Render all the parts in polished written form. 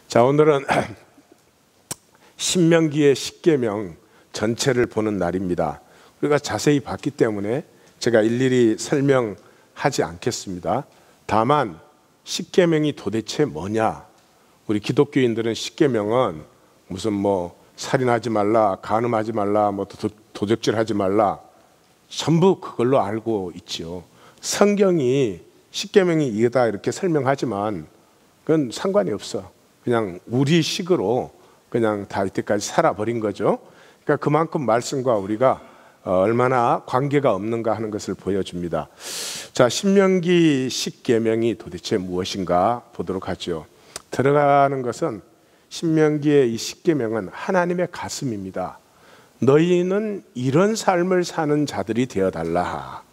자, 오늘은 신명기의 십계명 전체를 보는 날입니다. 우리가 자세히 봤기 때문에 제가 일일이 설명하지 않겠습니다. 다만 십계명이 도대체 뭐냐? 우리 기독교인들은 십계명은 무슨 살인하지 말라, 간음하지 말라, 도적질하지 말라, 전부 그걸로 알고 있지요. 성경이 십계명이 이거다 이렇게 설명하지만 그건 상관이 없어. 그냥 우리 식으로 그냥 다 이때까지 살아버린 거죠. 그러니까 그만큼 말씀과 우리가 얼마나 관계가 없는가 하는 것을 보여줍니다. 자, 신명기 십계명이 도대체 무엇인가 보도록 하죠. 들어가는 것은 신명기의 이 십계명은 하나님의 가슴입니다. 너희는 이런 삶을 사는 자들이 되어달라.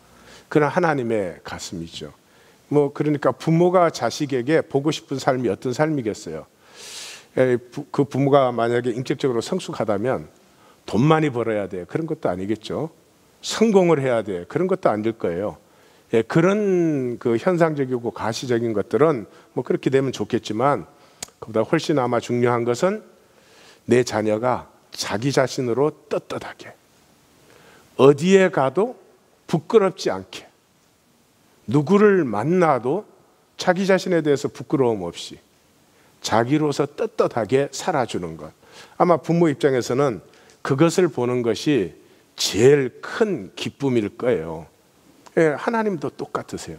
그런 하나님의 가슴이죠. 그러니까 부모가 자식에게 보고 싶은 삶이 어떤 삶이겠어요? 그 부모가 만약에 인격적으로 성숙하다면 돈 많이 벌어야 돼, 그런 것도 아니겠죠. 성공을 해야 돼, 그런 것도 아닐 거예요. 그런 그 현상적이고 가시적인 것들은 그렇게 되면 좋겠지만, 그보다 훨씬 아마 중요한 것은 내 자녀가 자기 자신으로 떳떳하게, 어디에 가도 부끄럽지 않게, 누구를 만나도 자기 자신에 대해서 부끄러움 없이 자기로서 떳떳하게 살아주는 것. 아마 부모 입장에서는 그것을 보는 것이 제일 큰 기쁨일 거예요. 하나님도 똑같으세요.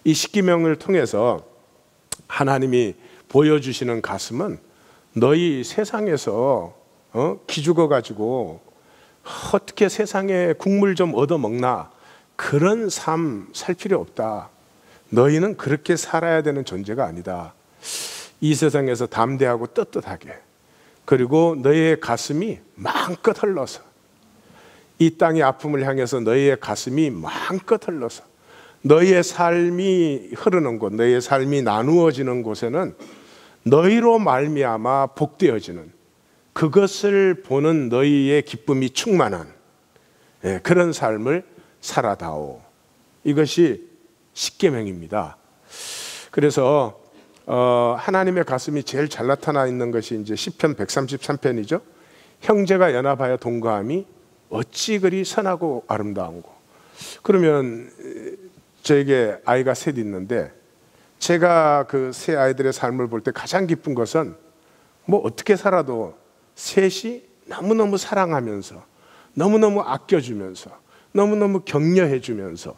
이 십계명을 통해서 하나님이 보여주시는 가슴은 너희 세상에서 기죽어가지고 어떻게 세상에 국물 좀 얻어먹나, 그런 삶 살 필요 없다. 너희는 그렇게 살아야 되는 존재가 아니다. 이 세상에서 담대하고 떳떳하게, 그리고 너희의 가슴이 마음껏 흘러서, 이 땅의 아픔을 향해서 너희의 가슴이 마음껏 흘러서 너희의 삶이 흐르는 곳, 너희의 삶이 나누어지는 곳에는 너희로 말미암아 복되어지는, 그것을 보는 너희의 기쁨이 충만한 그런 삶을 살아다오. 이것이 십계명입니다. 그래서 하나님의 가슴이 제일 잘 나타나 있는 것이 이제 시편 133편이죠. 형제가 연합하여 동거함이 어찌 그리 선하고 아름다운고. 그러면 저에게 아이가 셋 있는데, 제가 그 세 아이들의 삶을 볼 때 가장 기쁜 것은 어떻게 살아도 셋이 너무너무 사랑하면서, 너무너무 아껴주면서, 너무너무 격려해주면서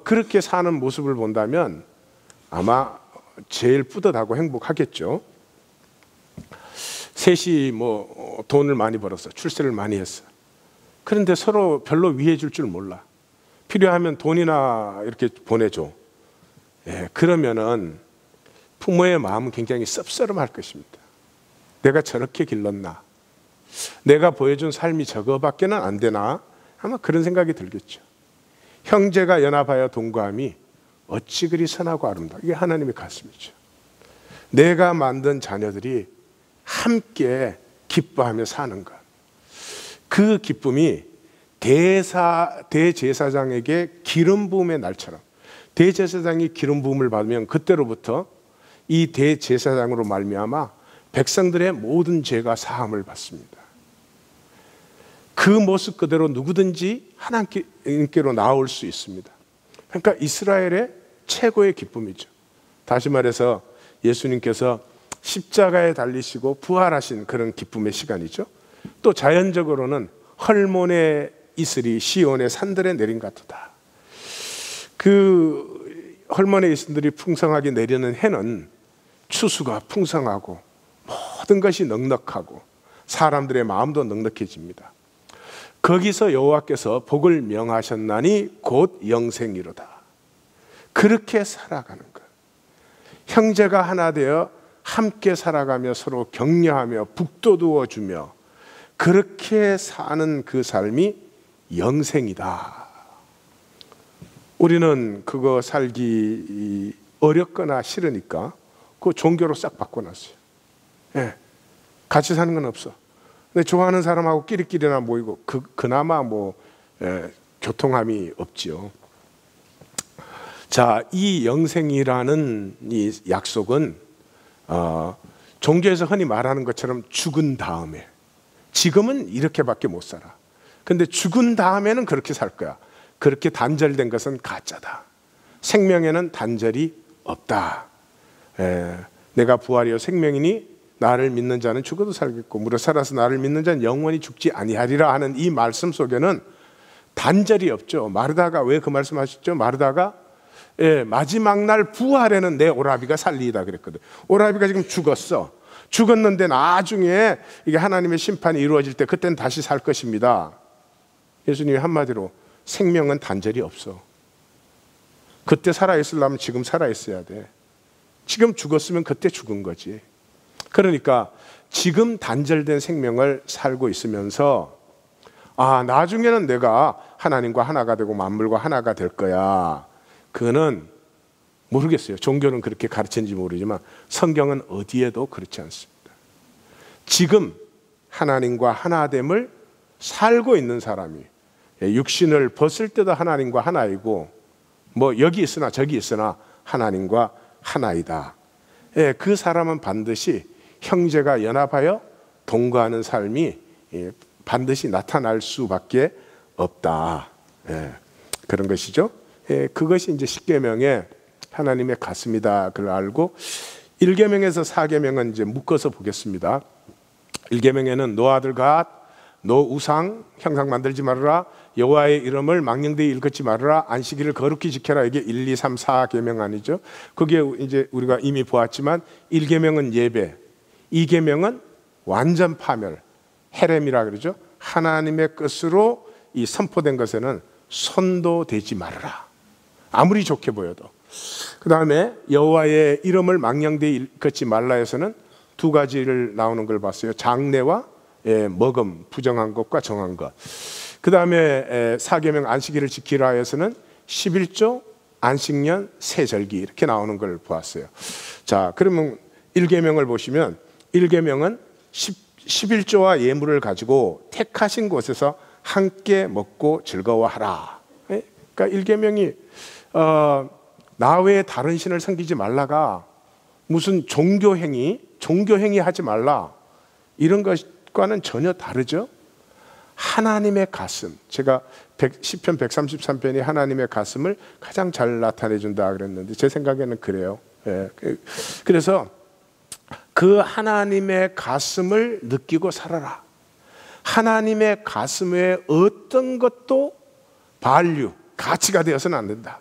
그렇게 사는 모습을 본다면 아마 제일 뿌듯하고 행복하겠죠. 셋이 돈을 많이 벌었어, 출세를 많이 했어. 그런데 서로 별로 위해줄 줄 몰라. 필요하면 돈이나 이렇게 보내줘. 그러면은 부모의 마음은 굉장히 씁쓸할 것입니다. 내가 저렇게 길렀나? 내가 보여준 삶이 저거밖에는 안 되나? 아마 그런 생각이 들겠죠. 형제가 연합하여 동거함이 어찌 그리 선하고 아름다워. 이게 하나님의 가슴이죠. 내가 만든 자녀들이 함께 기뻐하며 사는 것. 그 기쁨이 대제사장에게 기름 부음의 날처럼, 대제사장이 기름 부음을 받으면 그때로부터 이 대제사장으로 말미암아 백성들의 모든 죄가 사함을 받습니다. 그 모습 그대로 누구든지 하나님께로 나올 수 있습니다. 그러니까 이스라엘의 최고의 기쁨이죠. 다시 말해서 예수님께서 십자가에 달리시고 부활하신 그런 기쁨의 시간이죠. 또 자연적으로는 헐몬의 이슬이 시온의 산들에 내린 같도다. 그 헐몬의 이슬들이 풍성하게 내리는 해는 추수가 풍성하고 모든 것이 넉넉하고 사람들의 마음도 넉넉해집니다. 거기서 여호와께서 복을 명하셨나니 곧 영생이로다. 그렇게 살아가는 것. 형제가 하나 되어 함께 살아가며 서로 격려하며 북돋워 주며 그렇게 사는 그 삶이 영생이다. 우리는 그거 살기 어렵거나 싫으니까 그 종교로 싹 바꿔놨어요. 같이 사는 건 없어. 근데 좋아하는 사람하고 끼리끼리나 모이고 그나마 교통함이 없지요. 자, 이 영생이라는 이 약속은 종교에서 흔히 말하는 것처럼 죽은 다음에, 지금은 이렇게밖에 못 살아. 근데 죽은 다음에는 그렇게 살 거야. 그렇게 단절된 것은 가짜다. 생명에는 단절이 없다. 내가 부활이요 생명이니 나를 믿는 자는 죽어도 살겠고 무릇 살아서 나를 믿는 자는 영원히 죽지 아니하리라 하는 이 말씀 속에는 단절이 없죠. 마르다가 왜 그 말씀하셨죠? 마르다가 마지막 날 부활에는 내 오라비가 살리이다 그랬거든. 오라비가 지금 죽었어. 죽었는데 나중에 이게 하나님의 심판이 이루어질 때 그때는 다시 살 것입니다. 예수님이 한마디로 생명은 단절이 없어. 그때 살아있으려면 지금 살아있어야 돼. 지금 죽었으면 그때 죽은 거지. 그러니까 지금 단절된 생명을 살고 있으면서 나중에는 내가 하나님과 하나가 되고 만물과 하나가 될 거야. 그거는 모르겠어요. 종교는 그렇게 가르치는지 모르지만 성경은 어디에도 그렇지 않습니다. 지금 하나님과 하나됨을 살고 있는 사람이 육신을 벗을 때도 하나님과 하나이고 뭐 여기 있으나 저기 있으나 하나님과 하나이다. 그 사람은 반드시 형제가 연합하여 동거하는 삶이 반드시 나타날 수밖에 없다. 그런 것이죠. 그것이 이제 10계명의 하나님의 가슴이다. 그걸 알고 1계명에서 4계명은 이제 묶어서 보겠습니다. 1계명에는 너 아들 갓, 너 우상 형상 만들지 말아라, 여호와의 이름을 망령되이 일컫지 말아라, 안식일을 거룩히 지켜라. 이게 1, 2, 3, 4계명 아니죠. 그게 이제 우리가 이미 보았지만 1계명은 예배, 2계명은 완전 파멸, 헤렘이라 그러죠. 하나님의 것으로 이 선포된 것에는 손도 대지 말아라. 아무리 좋게 보여도. 그 다음에 여호와의 이름을 망령되이 일컫지 말라에서는 두 가지를 나오는 걸 봤어요. 장례와 먹음, 부정한 것과 정한 것. 그 다음에 4계명 안식일을 지키라에서는 11조, 안식년, 세절기 이렇게 나오는 걸 보았어요. 자, 그러면 1계명을 보시면 1계명은 11조와 예물을 가지고 택하신 곳에서 함께 먹고 즐거워하라. 그러니까 1계명이 나 외에 다른 신을 섬기지 말라가 무슨 종교행위 하지 말라 이런 것과는 전혀 다르죠. 하나님의 가슴, 제가 시편 133편이 하나님의 가슴을 가장 잘 나타내 준다 그랬는데 제 생각에는 그래요. 그래서 그 하나님의 가슴을 느끼고 살아라. 하나님의 가슴에 어떤 것도 밸류, 가치가 되어서는 안 된다.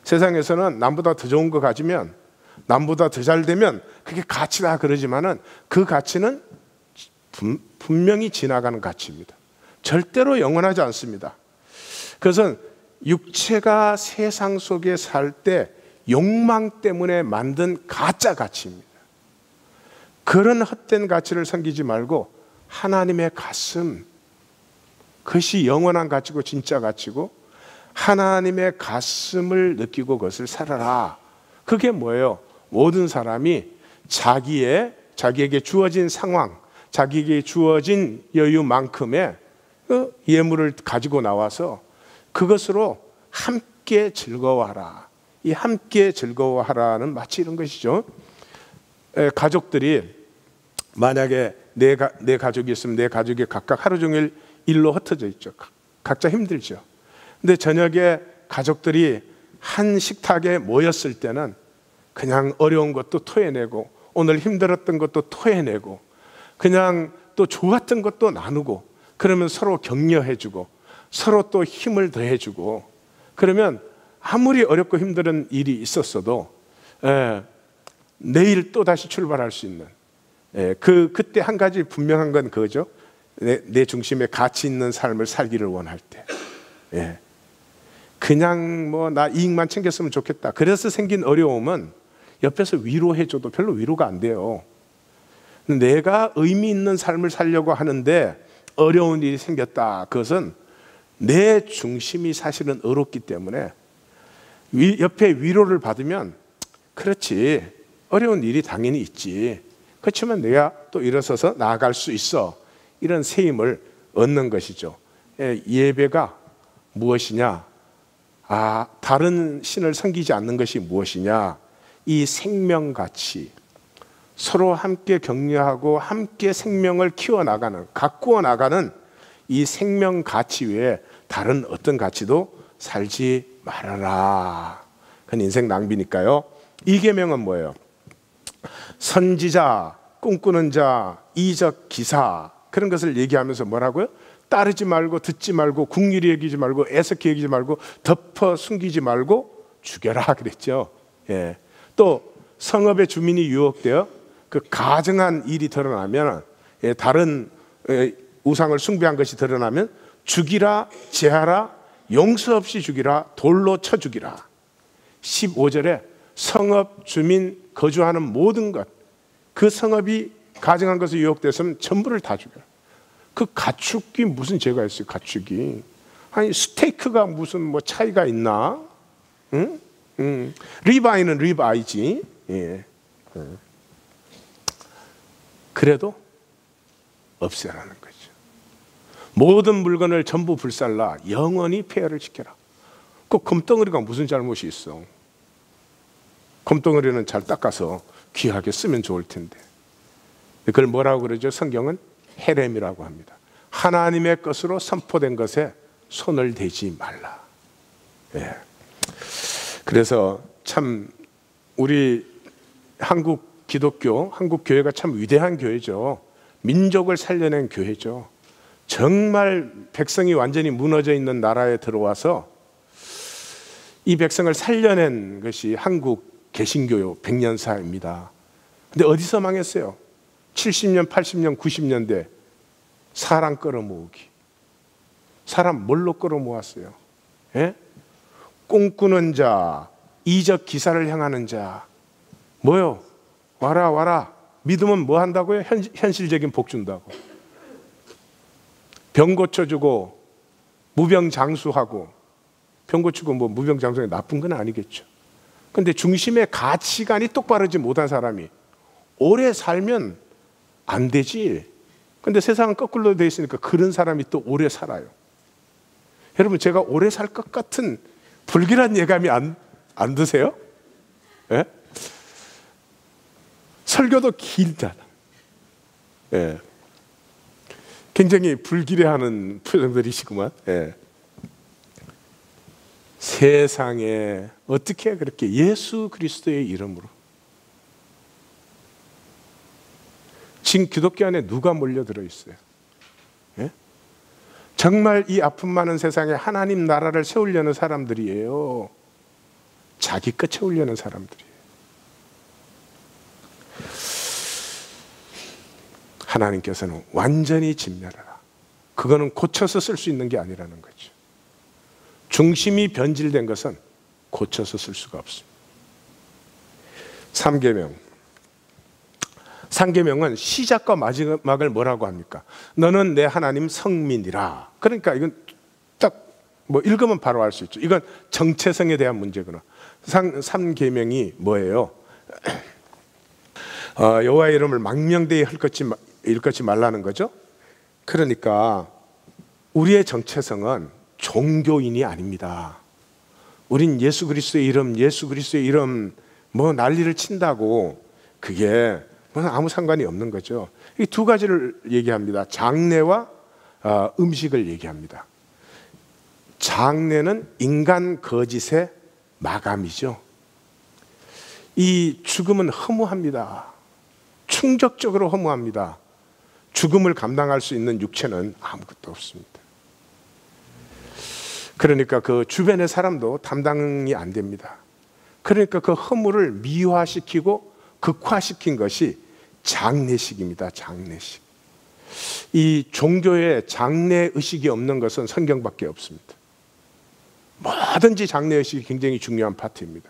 세상에서는 남보다 더 좋은 거 가지면, 남보다 더 잘 되면 그게 가치다 그러지만은 그 가치는 분명히 지나가는 가치입니다. 절대로 영원하지 않습니다. 그것은 육체가 세상 속에 살 때 욕망 때문에 만든 가짜 가치입니다. 그런 헛된 가치를 섬기지 말고 하나님의 가슴, 그것이 영원한 가치고 진짜 가치고 하나님의 가슴을 느끼고 그것을 살아라. 그게 뭐예요? 모든 사람이 자기에게 주어진 상황, 자기에게 주어진 여유만큼의 그 예물을 가지고 나와서 그것으로 함께 즐거워하라. 이 함께 즐거워하라는 마치 이런 것이죠. 가족들이 만약에 내 가족이 있으면 내 가족이 각각 하루 종일 일로 흩어져 있죠. 각자 힘들죠. 근데 저녁에 가족들이 한 식탁에 모였을 때는 그냥 어려운 것도 토해내고 오늘 힘들었던 것도 토해내고 그냥 또 좋았던 것도 나누고 그러면 서로 격려해주고 서로 또 힘을 더해주고 그러면 아무리 어렵고 힘든 일이 있었어도 내일 또 다시 출발할 수 있는 그때 한 가지 분명한 건 그거죠. 내 중심에 가치 있는 삶을 살기를 원할 때 그냥 뭐 나 이익만 챙겼으면 좋겠다. 그래서 생긴 어려움은 옆에서 위로해줘도 별로 위로가 안 돼요. 내가 의미 있는 삶을 살려고 하는데 어려운 일이 생겼다. 그것은 내 중심이 사실은 어렵기 때문에 옆에 위로를 받으면 그렇지, 어려운 일이 당연히 있지. 그렇지만 내가 또 일어서서 나아갈 수 있어. 이런 새 힘을 얻는 것이죠. 예배가 무엇이냐? 다른 신을 섬기지 않는 것이 무엇이냐? 이 생명가치, 서로 함께 격려하고 함께 생명을 키워나가는, 가꾸어 나가는 이 생명 가치 외에 다른 어떤 가치도 살지 말아라. 그건 인생 낭비니까요. 이 계명은 뭐예요? 선지자, 꿈꾸는 자, 이적 기사, 그런 것을 얘기하면서 뭐라고요? 따르지 말고, 듣지 말고, 국률이 여기지 말고, 애석히 여기지 말고, 덮어 숨기지 말고 죽여라 그랬죠. 예. 또 성읍의 주민이 유혹되어 그 가증한 일이 드러나면, 다른 우상을 숭배한 것이 드러나면 죽이라, 제하라, 용서 없이 죽이라, 돌로 쳐 죽이라. 15절에 성읍 주민 거주하는 모든 것, 그 성읍이 가증한 것에 유혹됐으면 전부를 다 죽여라. 그 가축이 무슨 죄가 있어요? 가축이. 아니 스테이크가 무슨 뭐 차이가 있나? 응? 리바이는 리바이지. 예. 그래도 없애라는 거죠. 모든 물건을 전부 불살라 영원히 폐허를 시켜라. 그 금덩어리가 무슨 잘못이 있어? 금덩어리는 잘 닦아서 귀하게 쓰면 좋을 텐데. 그걸 뭐라고 그러죠? 성경은 헤렘이라고 합니다. 하나님의 것으로 선포된 것에 손을 대지 말라. 예. 그래서 참 우리 한국 기독교, 한국 교회가 참 위대한 교회죠. 민족을 살려낸 교회죠. 정말 백성이 완전히 무너져 있는 나라에 들어와서 이 백성을 살려낸 것이 한국 개신교 100년사입니다. 근데 어디서 망했어요? 70년, 80년, 90년대 사람 끌어모으기. 사람 뭘로 끌어모았어요? 예? 꿈꾸는 자, 이적 기사를 향하는 자. 뭐요? 와라 와라. 믿으면 뭐 한다고요? 현실적인 복 준다고. 병 고쳐주고 무병장수하고. 병 고치고 뭐 무병장수가 나쁜 건 아니겠죠. 근데 중심의 가치관이 똑바르지 못한 사람이 오래 살면 안 되지. 근데 세상은 거꾸로 돼 있으니까 그런 사람이 또 오래 살아요. 여러분, 제가 오래 살 것 같은 불길한 예감이 안 드세요? 예? 설교도 길잖아. 예. 굉장히 불길해하는 표정들이시구만. 예. 세상에 어떻게 그렇게 예수 그리스도의 이름으로 지금 기독교 안에 누가 몰려들어 있어요? 예? 정말 이 아픔 많은 세상에 하나님 나라를 세우려는 사람들이에요. 자기 것 채우려는 사람들이에요. 하나님께서는 완전히 진멸하라. 그거는 고쳐서 쓸 수 있는 게 아니라는 거죠. 중심이 변질된 것은 고쳐서 쓸 수가 없습니다. 3계명은 시작과 마지막을 뭐라고 합니까? 너는 내 하나님 성민이라. 그러니까 이건 딱 뭐 읽으면 바로 알 수 있죠. 이건 정체성에 대한 문제구나. 3계명이 뭐예요? 여호와의 이름을 망명되이 일컫지 말라는 거죠. 그러니까 우리의 정체성은 종교인이 아닙니다. 우린 예수 그리스도의 이름 뭐 난리를 친다고 그게 아무 상관이 없는 거죠. 이 두 가지를 얘기합니다. 장례와 음식을 얘기합니다. 장례는 인간 거짓의 마감이죠. 이 죽음은 허무합니다. 충격적으로 허무합니다. 죽음을 감당할 수 있는 육체는 아무것도 없습니다. 그러니까 그 주변의 사람도 감당이 안 됩니다. 그러니까 그 허물을 미화시키고 극화시킨 것이 장례식입니다. 장례식. 이 종교에 장례의식이 없는 것은 성경밖에 없습니다. 뭐든지 장례의식이 굉장히 중요한 파트입니다.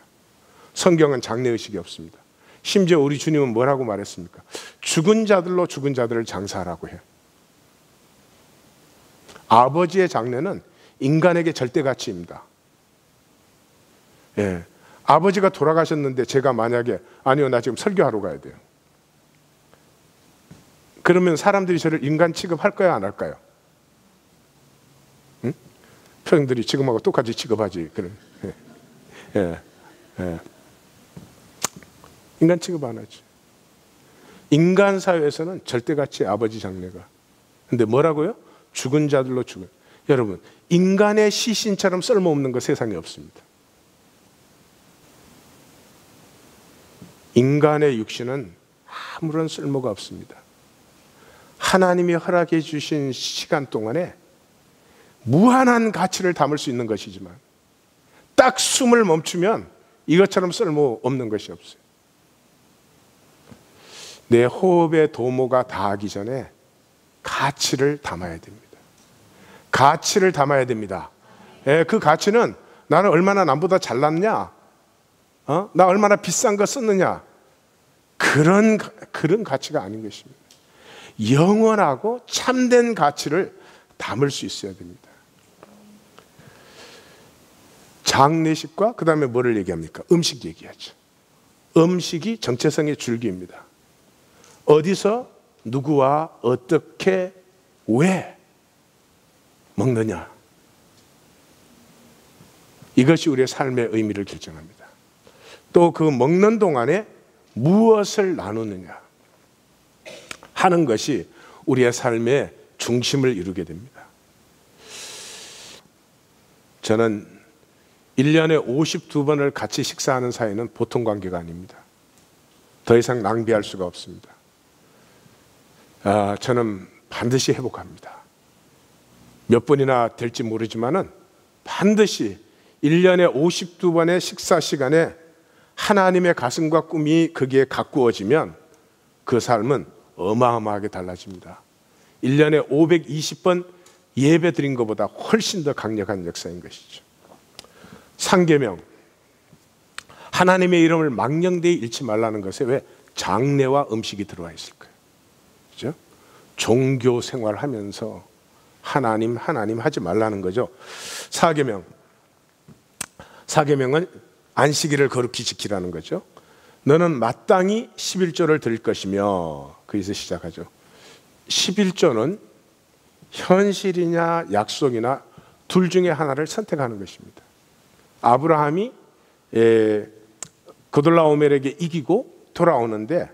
성경은 장례의식이 없습니다. 심지어 우리 주님은 뭐라고 말했습니까? 죽은 자들로 죽은 자들을 장사하라고 해요. 아버지의 장례는 인간에게 절대 가치입니다. 예. 아버지가 돌아가셨는데 제가 만약에 아니요, 나 지금 설교하러 가야 돼요. 그러면 사람들이 저를 인간 취급할까요, 안 할까요? 응? 표정들이 지금하고 똑같이 취급하지. 그래. 예. 예. 인간 취급 안 하지. 인간 사회에서는 절대같이 아버지 장래가. 근데 뭐라고요? 죽은 자들로 죽은. 여러분, 인간의 시신처럼 쓸모없는 거 세상에 없습니다. 인간의 육신은 아무런 쓸모가 없습니다. 하나님이 허락해 주신 시간 동안에 무한한 가치를 담을 수 있는 것이지만 딱 숨을 멈추면 이것처럼 쓸모없는 것이 없어요. 내 호흡의 도모가 다하기 전에 가치를 담아야 됩니다. 가치를 담아야 됩니다. 그 가치는 나는 얼마나 남보다 잘났냐, 나 얼마나 비싼 거 썼느냐, 그런 가치가 아닌 것입니다. 영원하고 참된 가치를 담을 수 있어야 됩니다. 장례식과 그 다음에 뭐를 얘기합니까? 음식 얘기하죠. 음식이 정체성의 줄기입니다. 어디서 누구와 어떻게 왜 먹느냐, 이것이 우리의 삶의 의미를 결정합니다. 또 그 먹는 동안에 무엇을 나누느냐 하는 것이 우리의 삶의 중심을 이루게 됩니다. 저는 1년에 52번을 같이 식사하는 사이는 보통 관계가 아닙니다. 더 이상 낭비할 수가 없습니다. 저는 반드시 회복합니다. 몇 번이나 될지 모르지만은 반드시 1년에 52번의 식사 시간에 하나님의 가슴과 꿈이 거기에 가꾸어지면 그 삶은 어마어마하게 달라집니다. 1년에 520번 예배 드린 것보다 훨씬 더 강력한 역사인 것이죠. 상계명, 하나님의 이름을 망령되이 잃지 말라는 것에 왜 장례와 음식이 들어와 있을까요? 그죠? 종교 생활하면서 하나님 하지 말라는 거죠. 사계명은 안식일을 거룩히 지키라는 거죠. 너는 마땅히 11조를 드릴 것이며, 거기서 시작하죠. 11조는 현실이냐 약속이나 둘 중에 하나를 선택하는 것입니다. 아브라함이 고돌라오멜에게 이기고 돌아오는데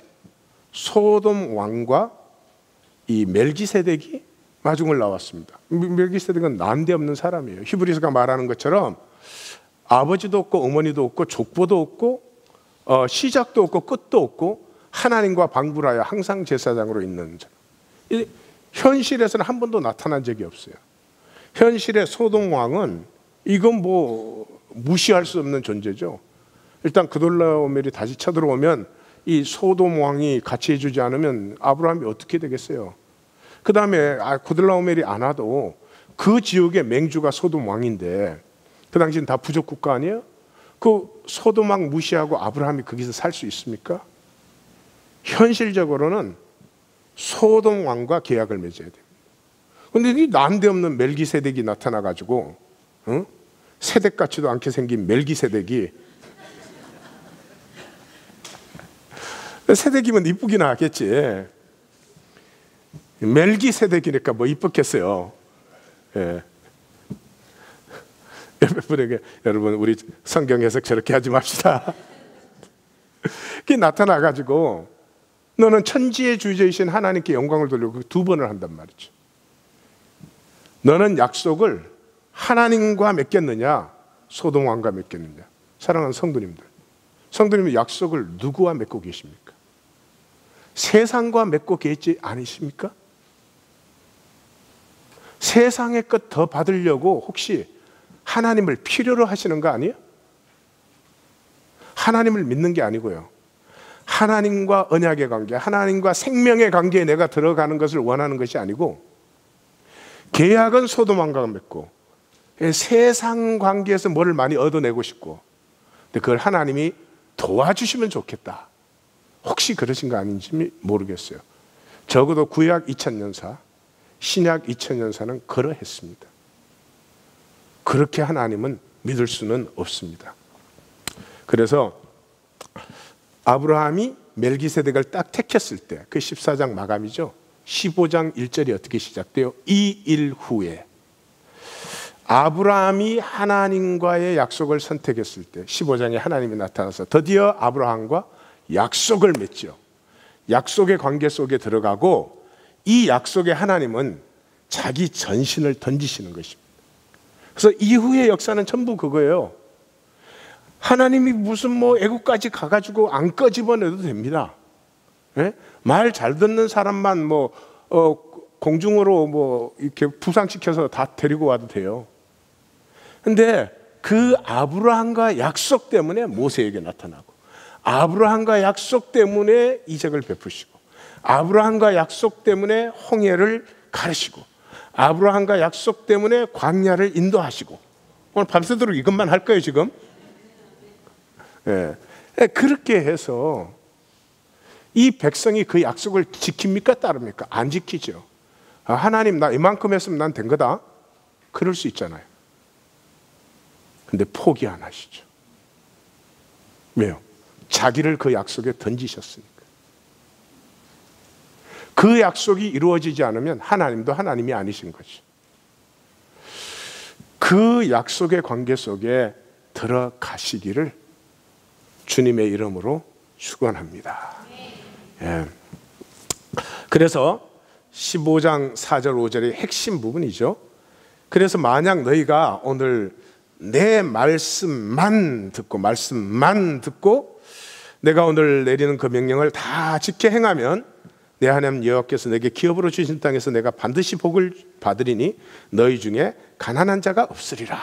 소돔 왕과 이 멜기세덱이 마중을 나왔습니다. 멜기세덱은 난데없는 사람이에요. 히브리서가 말하는 것처럼 아버지도 없고 어머니도 없고 족보도 없고 시작도 없고 끝도 없고 하나님과 방불하여 항상 제사장으로 있는 사람. 현실에서는 한 번도 나타난 적이 없어요. 현실의 소돔 왕은 이건 뭐 무시할 수 없는 존재죠. 일단 고돌라오멜이 다시 쳐들어오면 이 소돔 왕이 같이 해주지 않으면 아브라함이 어떻게 되겠어요? 그 다음에 고돌라오멜이 안 와도 그 지역의 맹주가 소돔 왕인데 그 당시엔 다 부족 국가 아니에요? 그 소돔 왕 무시하고 아브라함이 거기서 살 수 있습니까? 현실적으로는 소돔 왕과 계약을 맺어야 됩니다. 그런데 이 난데없는 멜기세덱이 나타나가지고 세덱 같지도 않게 생긴 멜기세덱이, 세덱이면 이쁘긴 하겠지. 멜기세덱이니까 뭐 이쁘겠어요. 예. 옆에 분에게 여러분 우리 성경 해석 저렇게 하지 맙시다. 그게 나타나가지고 너는 천지의 주제이신 하나님께 영광을 돌리고 두 번을 한단 말이죠. 너는 약속을 하나님과 맺겠느냐 소돔 왕과 맺겠느냐. 사랑하는 성도님들, 성도님은 약속을 누구와 맺고 계십니까? 세상과 맺고 계시지 않으십니까? 세상의 것 더 받으려고 혹시 하나님을 필요로 하시는 거 아니에요? 하나님을 믿는 게 아니고요, 하나님과 언약의 관계, 하나님과 생명의 관계에 내가 들어가는 것을 원하는 것이 아니고, 계약은 소돔 왕과 맺고 세상 관계에서 뭐를 많이 얻어내고 싶고, 근데 그걸 하나님이 도와주시면 좋겠다, 혹시 그러신 거 아닌지 모르겠어요. 적어도 구약 2000년사, 신약 2000년사는 그러했습니다. 그렇게 하나님은 믿을 수는 없습니다. 그래서 아브라함이 멜기세덱을 딱 택했을 때, 그 14장 마감이죠. 15장 1절이 어떻게 시작돼요? 이 일 후에 아브라함이 하나님과의 약속을 선택했을 때 15장에 하나님이 나타나서 드디어 아브라함과 약속을 맺죠. 약속의 관계 속에 들어가고 이 약속의 하나님은 자기 전신을 던지시는 것입니다. 그래서 이후의 역사는 전부 그거예요. 하나님이 무슨 뭐 애국까지 가가지고 안 꺼집어내도 됩니다. 예? 말 잘 듣는 사람만 뭐 공중으로 뭐 이렇게 부상시켜서 다 데리고 와도 돼요. 근데 그 아브라함과 약속 때문에 모세에게 나타나고, 아브라함과 약속 때문에 이적을 베푸시고, 아브라함과 약속 때문에 홍해를 가르시고, 아브라함과 약속 때문에 광야를 인도하시고. 오늘 밤새도록 이것만 할 거예요 지금. 예. 그렇게 해서 이 백성이 그 약속을 지킵니까 따릅니까? 안 지키죠. 하나님 나 이만큼 했으면 난 된 거다, 그럴 수 있잖아요. 근데 포기 안 하시죠. 왜요? 자기를 그 약속에 던지셨으니까. 그 약속이 이루어지지 않으면 하나님도 하나님이 아니신 거죠. 그 약속의 관계 속에 들어가시기를 주님의 이름으로 축원합니다. 예. 그래서 15장 4절 5절의 핵심 부분이죠. 그래서 만약 너희가 오늘 내 말씀만 듣고 내가 오늘 내리는 그 명령을 다 지켜 행하면 내 하나님 여호와께서 내게 기업으로 주신 땅에서 내가 반드시 복을 받으리니 너희 중에 가난한 자가 없으리라.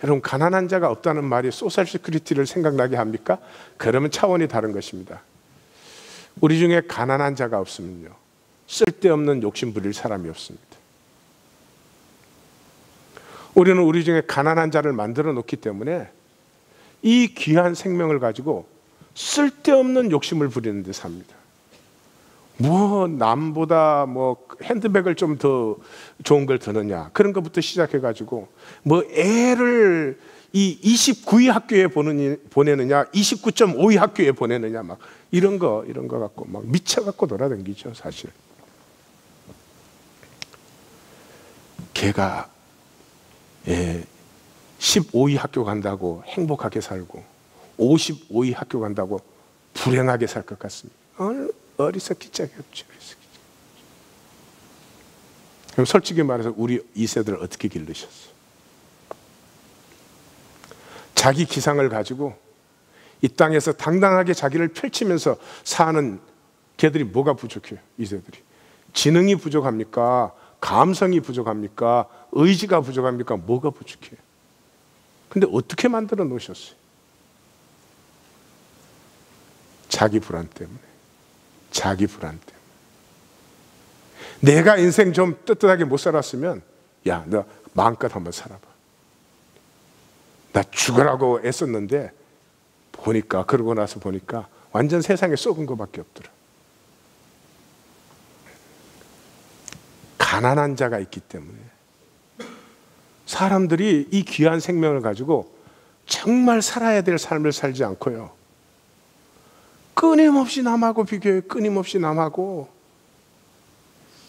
여러분, 가난한 자가 없다는 말이 소셜 시큐리티를 생각나게 합니까? 그러면 차원이 다른 것입니다. 우리 중에 가난한 자가 없으면요, 쓸데없는 욕심 부릴 사람이 없습니다. 우리는 우리 중에 가난한 자를 만들어 놓기 때문에 이 귀한 생명을 가지고 쓸데없는 욕심을 부리는 데 삽니다. 뭐 남보다 뭐 핸드백을 좀 더 좋은 걸 드느냐, 그런 것부터 시작해 가지고 뭐 애를 이 29위 학교에 보내느냐 29.5위 학교에 보내느냐, 막 이런 거 갖고 막 미쳐 갖고 돌아다니죠. 사실 걔가 15위 학교 간다고 행복하게 살고 55위 학교 간다고 불행하게 살 것 같습니다. 어리석기 짝이 없죠. 그럼 솔직히 말해서 우리 2세들을 어떻게 길르셨어? 자기 기상을 가지고 이 땅에서 당당하게 자기를 펼치면서 사는 걔들이 뭐가 부족해요? 2세들이 지능이 부족합니까? 감성이 부족합니까? 의지가 부족합니까? 뭐가 부족해요? 근데 어떻게 만들어 놓으셨어요? 자기 불안 때문에. 자기 불안 때문에. 내가 인생 좀 떳떳하게 못 살았으면, 야, 너 마음껏 한번 살아봐. 나 죽으라고 애썼는데 그러고 나서 보니까 완전 세상에 썩은 것밖에 없더라. 가난한 자가 있기 때문에 사람들이 이 귀한 생명을 가지고 정말 살아야 될 삶을 살지 않고요, 끊임없이 남하고 비교해요. 끊임없이 남하고.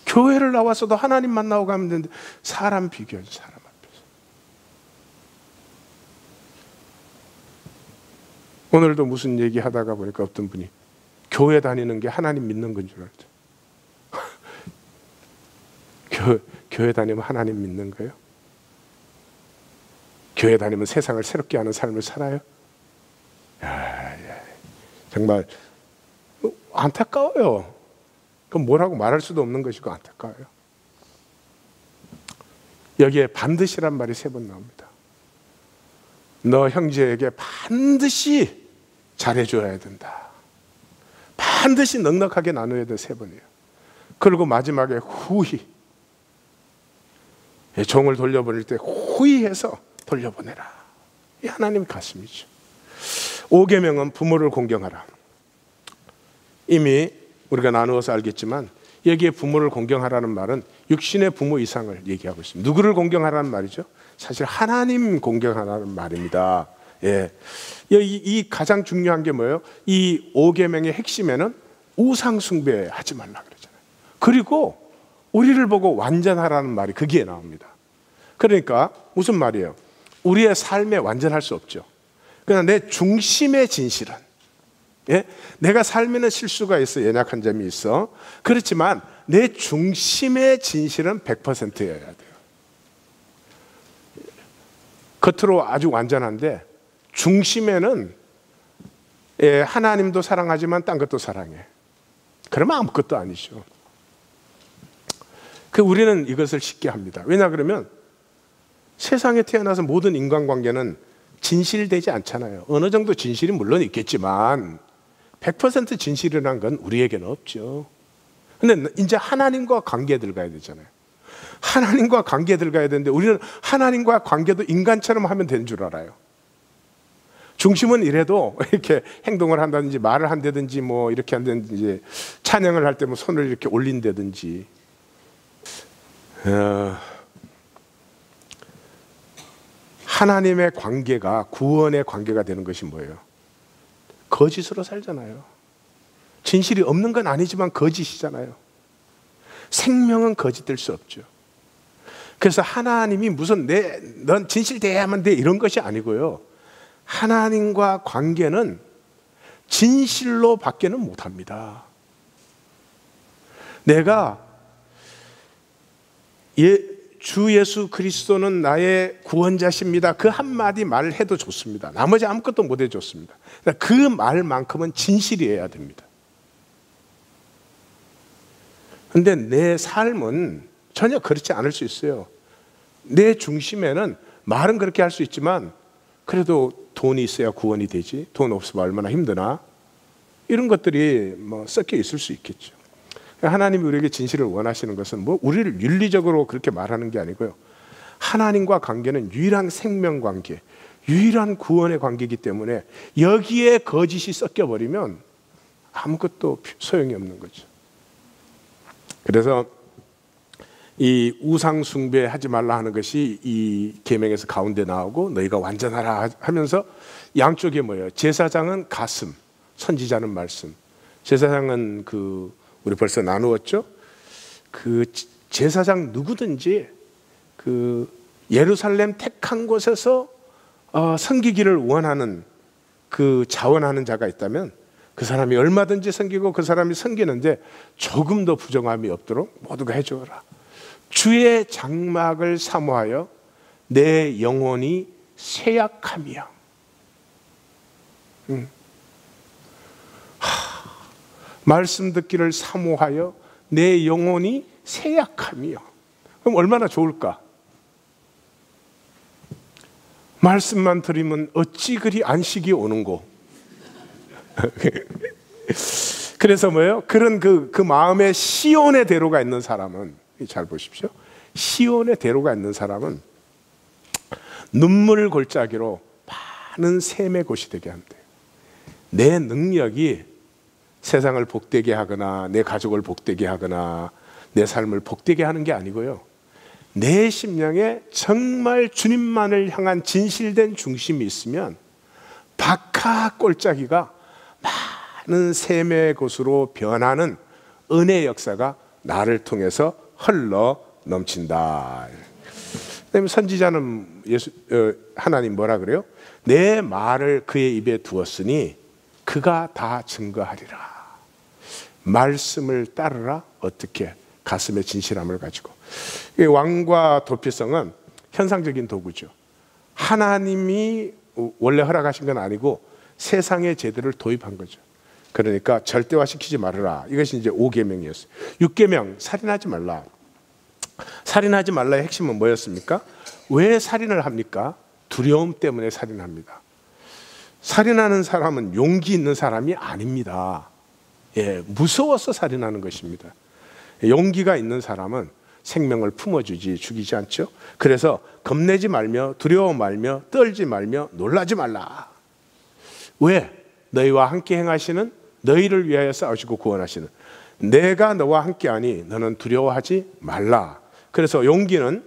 교회를 나와서도 하나님 만나고 가면 되는데 사람 비교해요. 사람 앞에서. 오늘도 무슨 얘기하다가 보니까 어떤 분이 교회 다니는 게 하나님 믿는 건 줄 알죠. 교회 다니면 하나님 믿는 거예요? 교회 다니면 세상을 새롭게 하는 삶을 살아요? 정말 안타까워요. 그럼 뭐라고 말할 수도 없는 것이고 안타까워요. 여기에 반드시란 말이 3번 나옵니다. 너 형제에게 반드시 잘해줘야 된다. 반드시 넉넉하게 나눠야 돼. 3번이에요. 그리고 마지막에 후히, 종을 돌려보낼 때 후히해서 돌려보내라. 이 하나님의 가슴이죠. 5계명은 부모를 공경하라. 이미 우리가 나누어서 알겠지만 여기에 부모를 공경하라는 말은 육신의 부모 이상을 얘기하고 있습니다. 누구를 공경하라는 말이죠? 사실 하나님 공경하라는 말입니다. 예. 이 가장 중요한 게 뭐예요? 이 5계명의 핵심에는 우상 숭배하지 말라 그러잖아요. 그리고 우리를 보고 완전하라는 말이 거기에 나옵니다. 그러니까 무슨 말이에요? 우리의 삶에 완전할 수 없죠. 그러나 내 중심의 진실은, 예? 내가 삶에는 실수가 있어, 연약한 점이 있어. 그렇지만 내 중심의 진실은 100%여야 돼요. 겉으로 아주 완전한데 중심에는 하나님도 사랑하지만 딴 것도 사랑해. 그러면 아무것도 아니죠. 우리는 이것을 쉽게 합니다. 왜냐 그러면 세상에 태어나서 모든 인간관계는 진실되지 않잖아요. 어느 정도 진실이 물론 있겠지만 100% 진실이라는 건 우리에게는 없죠. 근데 이제 하나님과 관계 들어가야 되잖아요. 하나님과 관계 들어가야 되는데 우리는 하나님과 관계도 인간처럼 하면 되는 줄 알아요. 중심은 이래도 이렇게 행동을 한다든지 말을 한다든지 뭐 이렇게 한다든지 찬양을 할 때 뭐 손을 이렇게 올린다든지 하나님의 관계가 구원의 관계가 되는 것이 뭐예요? 거짓으로 살잖아요. 진실이 없는 건 아니지만 거짓이잖아요. 생명은 거짓될 수 없죠. 그래서 하나님이 무슨 넌 진실돼야만 돼 이런 것이 아니고요. 하나님과 관계는 진실로 밖에는 못합니다. 내가 주 예수 그리스도는 나의 구원자십니다. 그 한마디 말을 해도 좋습니다. 나머지 아무것도 못 해줬습니다. 그 말만큼은 진실이어야 됩니다. 근데 내 삶은 전혀 그렇지 않을 수 있어요. 내 중심에는 말은 그렇게 할 수 있지만 그래도 돈이 있어야 구원이 되지. 돈 없으면 얼마나 힘드나. 이런 것들이 뭐 섞여 있을 수 있겠죠. 하나님이 우리에게 진실을 원하시는 것은 뭐 우리를 윤리적으로 그렇게 말하는 게 아니고요. 하나님과 관계는 유일한 생명 관계, 유일한 구원의 관계이기 때문에 여기에 거짓이 섞여버리면 아무것도 소용이 없는 거죠. 그래서 이 우상 숭배하지 말라 하는 것이 이 계명에서 가운데 나오고 너희가 완전하라 하면서 양쪽에 뭐예요? 제사장은 가슴, 선지자는 말씀. 제사장은 우리 벌써 나누었죠? 제사장 누구든지 예루살렘 택한 곳에서 섬기기를 원하는 자원하는 자가 있다면 그 사람이 얼마든지 섬기고 그 사람이 섬기는데 조금도 부정함이 없도록 모두가 해주어라. 주의 장막을 사모하여 내 영혼이 쇠약함이야. 말씀 듣기를 사모하여 내 영혼이 쇠약함이요. 그럼 얼마나 좋을까? 말씀만 들으면 어찌 그리 안식이 오는고. 그래서 뭐예요? 그런 그 마음에 시온의 대로가 있는 사람은, 잘 보십시오. 시온의 대로가 있는 사람은 눈물 골짜기로 많은 샘의 곳이 되게 한대요. 내 능력이 세상을 복되게 하거나 내 가족을 복되게 하거나 내 삶을 복되게 하는 게 아니고요. 내 심령에 정말 주님만을 향한 진실된 중심이 있으면 박하 골짜기가 많은 샘의 곳으로 변하는 은혜의 역사가 나를 통해서 흘러 넘친다. 그다음에 선지자는 하나님 뭐라 그래요? 내 말을 그의 입에 두었으니 그가 다 증거하리라. 말씀을 따르라. 어떻게? 가슴의 진실함을 가지고. 왕과 도피성은 현상적인 도구죠. 하나님이 원래 허락하신 건 아니고 세상의 제도를 도입한 거죠. 그러니까 절대화시키지 말아라. 이것이 이제 5계명이었어요. 6계명 살인하지 말라. 살인하지 말라의 핵심은 뭐였습니까? 왜 살인을 합니까? 두려움 때문에 살인합니다. 살인하는 사람은 용기 있는 사람이 아닙니다. 무서워서 살인하는 것입니다. 용기가 있는 사람은 생명을 품어주지 죽이지 않죠. 그래서 겁내지 말며 두려워 말며 떨지 말며 놀라지 말라. 왜? 너희와 함께 행하시는, 너희를 위하여 싸우시고 구원하시는 내가 너와 함께하니 너는 두려워하지 말라. 그래서 용기는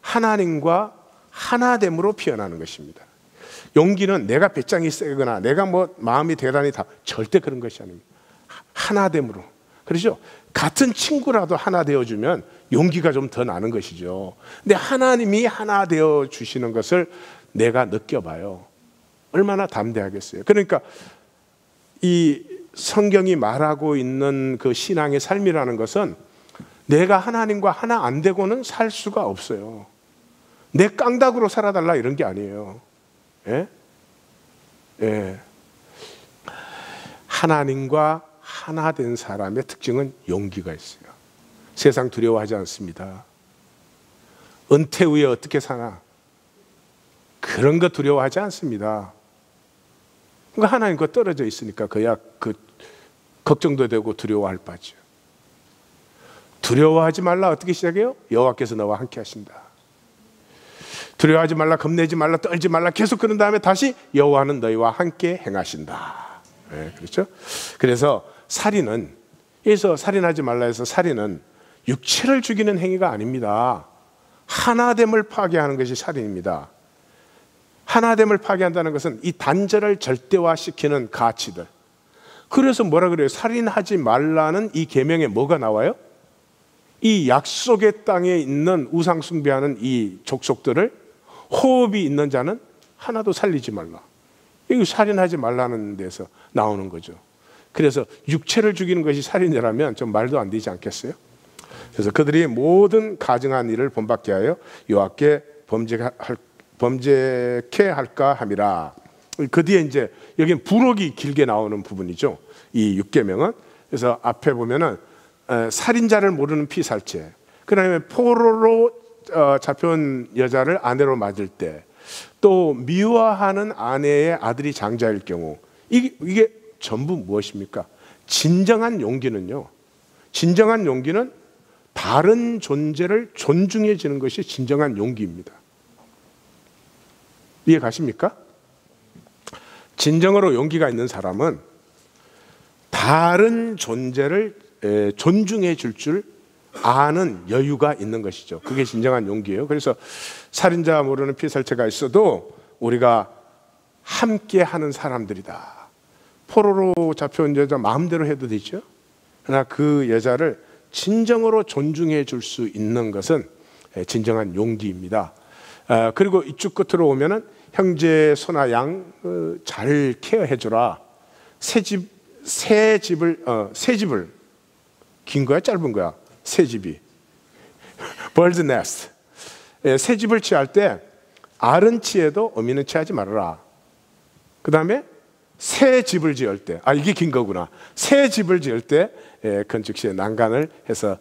하나님과 하나됨으로 피어나는 것입니다. 용기는 내가 배짱이 세거나 내가 뭐 마음이 대단히 다, 절대 그런 것이 아닙니다. 하나됨으로. 그렇죠? 같은 친구라도 하나 되어주면 용기가 좀 더 나는 것이죠. 근데 하나님이 하나 되어 주시는 것을 내가 느껴봐요. 얼마나 담대하겠어요. 그러니까 이 성경이 말하고 있는 그 신앙의 삶이라는 것은 내가 하나님과 하나 안 되고는 살 수가 없어요. 내 깡닭으로 살아달라 이런 게 아니에요. 예? 예. 하나님과 하나 된 사람의 특징은 용기가 있어요. 세상 두려워하지 않습니다. 은퇴 후에 어떻게 사나? 그런 거 두려워하지 않습니다. 그러니까 하나님과 떨어져 있으니까 그야 걱정도 되고 두려워할 바죠. 두려워하지 말라 어떻게 시작해요? 여호와께서 너와 함께 하신다. 두려워하지 말라, 겁내지 말라, 떨지 말라 계속 그런 다음에 다시 여호와는 너희와 함께 행하신다. 네, 그렇죠? 그래서 살인은, 그래서 살인하지 말라 해서 살인은 육체를 죽이는 행위가 아닙니다. 하나됨을 파괴하는 것이 살인입니다. 하나됨을 파괴한다는 것은 이 단절을 절대화시키는 가치들. 그래서 뭐라 그래요? 살인하지 말라는 이 계명에 뭐가 나와요? 이 약속의 땅에 있는 우상 숭배하는 이 족속들을 호흡이 있는 자는 하나도 살리지 말라. 이거 살인하지 말라는 데서 나오는 거죠. 그래서 육체를 죽이는 것이 살인이라면 좀 말도 안 되지 않겠어요? 그래서 그들이 모든 가증한 일을 본받게 하여 여호와께 범죄케 할까 함이라. 그 뒤에 이제 여기는 부록이 길게 나오는 부분이죠. 이 6계명은. 그래서 앞에 보면은 살인자를 모르는 피살체, 그다음에 포로로 잡혀온 여자를 아내로 맞을 때, 또 미워하는 아내의 아들이 장자일 경우, 이게 전부 무엇입니까? 진정한 용기는요, 진정한 용기는 다른 존재를 존중해지는 것이 진정한 용기입니다. 이해 가십니까? 진정으로 용기가 있는 사람은 다른 존재를 존중해 줄 줄 아는 여유가 있는 것이죠. 그게 진정한 용기예요. 그래서 살인자 모르는 피살체가 있어도 우리가 함께 하는 사람들이다. 포로로 잡혀온 여자 마음대로 해도 되죠. 그러나 그 여자를 진정으로 존중해 줄 수 있는 것은 진정한 용기입니다. 그리고 이쪽 끝으로 오면은 형제 소나 양 잘 케어해 주라. 새 집을 긴 거야 짧은 거야? 새 집이 bird nest. 새 집을 취할 때 알은 취해도 어미는 취하지 말아라. 그 다음에 새 집을 지을 때, 이게 긴 거구나. 새 집을 지을 때 건축 시에 난간을 해서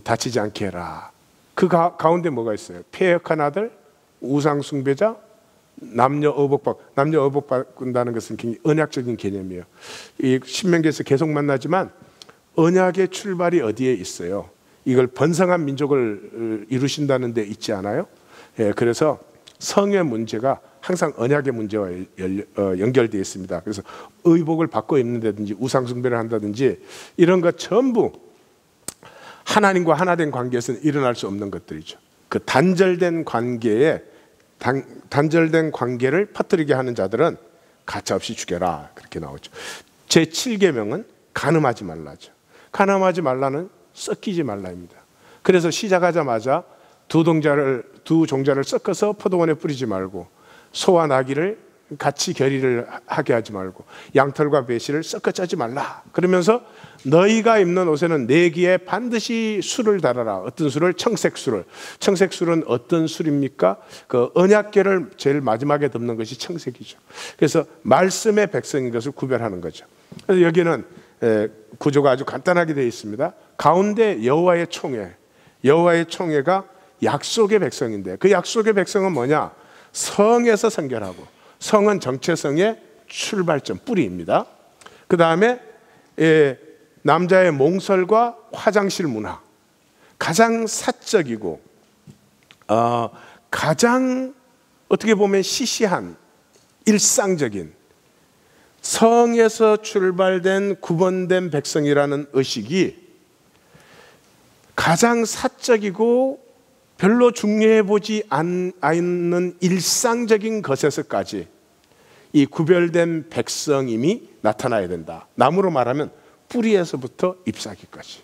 다치지 않게 해라. 그 가운데 뭐가 있어요? 폐역한 아들, 우상 숭배자, 남녀 의복 바꾼다는 것은 굉장히 언약적인 개념이에요. 이 신명기에서 계속 만나지만 언약의 출발이 어디에 있어요? 이걸 번성한 민족을 이루신다는 데 있지 않아요? 그래서 성의 문제가 항상 언약의 문제와 연결되어 있습니다. 그래서 의복을 바꿔 입는다든지 우상 숭배를 한다든지 이런 것 전부 하나님과 하나 된 관계에서는 일어날 수 없는 것들이죠. 그 단절된 관계를 퍼뜨리게 하는 자들은 가차없이 죽여라, 그렇게 나오죠. 제7계명은 간음하지 말라죠. 간음하지 말라는 섞이지 말라입니다. 그래서 시작하자마자 두 종자를 섞어서 포도원에 뿌리지 말고, 소와 나귀를 같이 결의를 하게 하지 말고, 양털과 배실을 섞어 짜지 말라. 그러면서 너희가 입는 옷에는 네 귀에 반드시 술을 달아라. 어떤 술을? 청색술을. 청색술은 어떤 술입니까? 그 언약궤를 제일 마지막에 덮는 것이 청색이죠. 그래서 말씀의 백성인 것을 구별하는 거죠. 그래서 여기는 구조가 아주 간단하게 되어 있습니다. 가운데 여호와의 총회가 약속의 백성인데, 그 약속의 백성은 뭐냐? 성에서 선결하고, 성은 정체성의 출발점, 뿌리입니다. 그 다음에 남자의 몽설과 화장실 문화, 가장 사적이고 가장 어떻게 보면 시시한 일상적인 성에서 출발된 구분된 백성이라는 의식이 가장 사적이고 별로 중요해 보지 않는 일상적인 것에서까지 이 구별된 백성임이 나타나야 된다. 나무로 말하면 뿌리에서부터 잎사귀까지.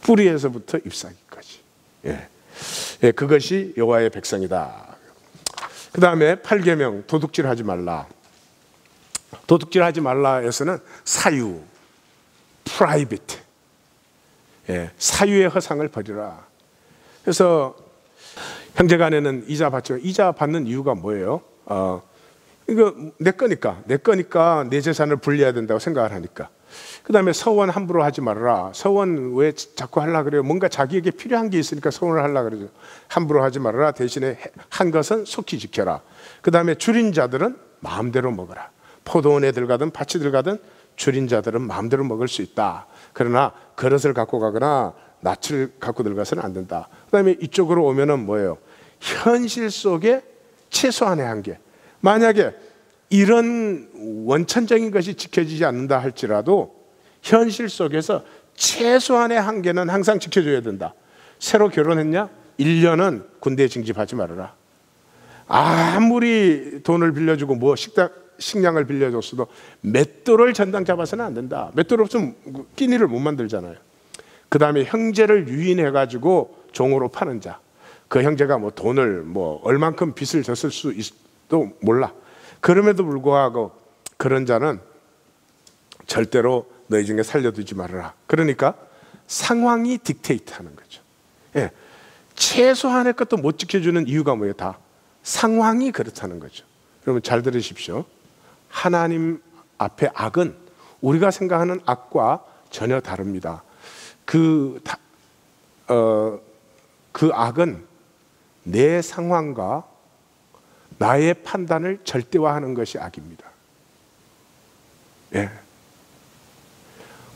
뿌리에서부터 잎사귀까지. 그것이 여호와의 백성이다. 그 다음에 8계명 도둑질하지 말라. 도둑질하지 말라에서는 사유, 프라이빗, 사유의 허상을 버리라. 그래서 형제간에는 이자 받죠. 이자 받는 이유가 뭐예요? 이거 내 거니까 내 재산을 분리해야 된다고 생각을 하니까. 그 다음에 서원 함부로 하지 말아라. 서원 왜 자꾸 하려고 그래요? 뭔가 자기에게 필요한 게 있으니까 서원을 하려고 그러죠. 함부로 하지 말아라. 대신에 한 것은 속히 지켜라. 그 다음에 줄인 자들은 마음대로 먹어라. 포도원에 들어가든 밭에 들어가든 줄인 자들은 마음대로 먹을 수 있다. 그러나 그릇을 갖고 가거나 낯을 갖고 들어가서는 안 된다. 그 다음에 이쪽으로 오면은 뭐예요? 현실 속에 최소한의 한계. 만약에 이런 원천적인 것이 지켜지지 않는다 할지라도 현실 속에서 최소한의 한계는 항상 지켜줘야 된다. 새로 결혼했냐? 1년은 군대에 징집하지 말아라. 아무리 돈을 빌려주고 뭐 식량을 빌려줬어도 맷돌을 전당 잡아서는 안 된다. 맷돌 없으면 끼니를 못 만들잖아요. 그 다음에 형제를 유인해가지고 종으로 파는 자. 그 형제가 뭐 돈을 뭐 얼만큼 빚을 졌을 수도 몰라. 그럼에도 불구하고 그런 자는 절대로 너희 중에 살려두지 말아라. 그러니까 상황이 딕테이트하는 거죠. 최소한의 것도 못 지켜주는 이유가 뭐예요? 다 상황이 그렇다는 거죠. 여러분 잘 들으십시오. 하나님 앞에 악은 우리가 생각하는 악과 전혀 다릅니다. 그 악은 내 상황과 나의 판단을 절대화하는 것이 악입니다.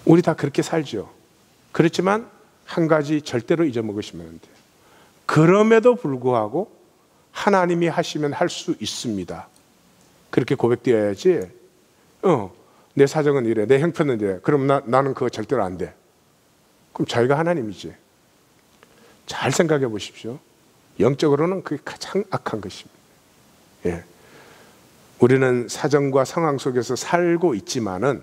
우리 다 그렇게 살죠. 그렇지만 한 가지 절대로 잊어먹으시면 안 돼요. 그럼에도 불구하고 하나님이 하시면 할 수 있습니다. 그렇게 고백되어야지. 내 사정은 이래, 내 형편은 이래. 그럼 나는 그거 절대로 안 돼. 그럼 자기가 하나님이지. 잘 생각해 보십시오. 영적으로는 그게 가장 악한 것입니다. 우리는 사정과 상황 속에서 살고 있지만은